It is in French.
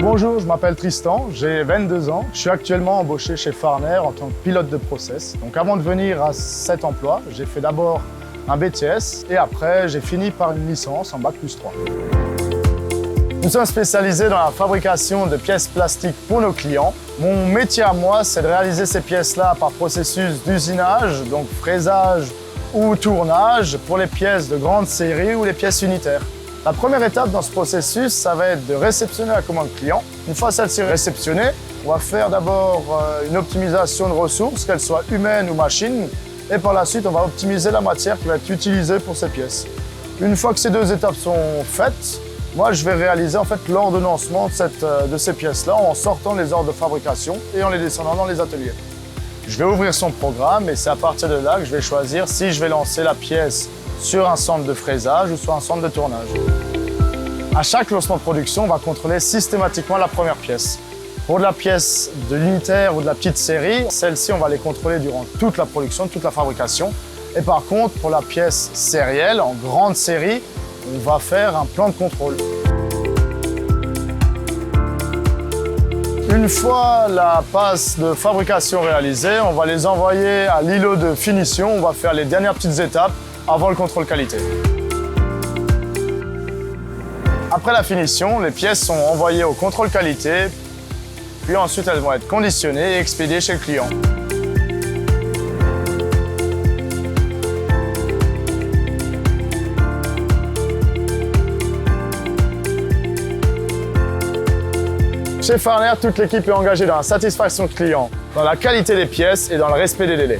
Bonjour, je m'appelle Tristan, j'ai 22 ans. Je suis actuellement embauché chez Farner en tant que pilote de process. Donc avant de venir à cet emploi, j'ai fait d'abord un BTS et après j'ai fini par une licence en Bac+3. Nous sommes spécialisés dans la fabrication de pièces plastiques pour nos clients. Mon métier à moi, c'est de réaliser ces pièces-là par processus d'usinage, donc fraisage ou tournage pour les pièces de grande série ou les pièces unitaires. La première étape dans ce processus, ça va être de réceptionner la commande client. Une fois celle-ci réceptionnée, on va faire d'abord une optimisation de ressources, qu'elles soient humaines ou machines, et par la suite, on va optimiser la matière qui va être utilisée pour ces pièces. Une fois que ces deux étapes sont faites, moi, je vais réaliser en fait l'ordonnancement de ces pièces-là en sortant les ordres de fabrication et en les descendant dans les ateliers. Je vais ouvrir son programme et c'est à partir de là que je vais choisir si je vais lancer la pièce sur un centre de fraisage ou sur un centre de tournage. À chaque lancement de production, on va contrôler systématiquement la première pièce. Pour de la pièce de l'unitaire ou de la petite série, celle-ci, on va les contrôler durant toute la production, toute la fabrication. Et par contre, pour la pièce sérielle, en grande série, on va faire un plan de contrôle. Une fois la passe de fabrication réalisée, on va les envoyer à l'îlot de finition. On va faire les dernières petites étapes avant le contrôle qualité. Après la finition, les pièces sont envoyées au contrôle qualité, puis ensuite elles vont être conditionnées et expédiées chez le client. Chez Farner, toute l'équipe est engagée dans la satisfaction client, dans la qualité des pièces et dans le respect des délais.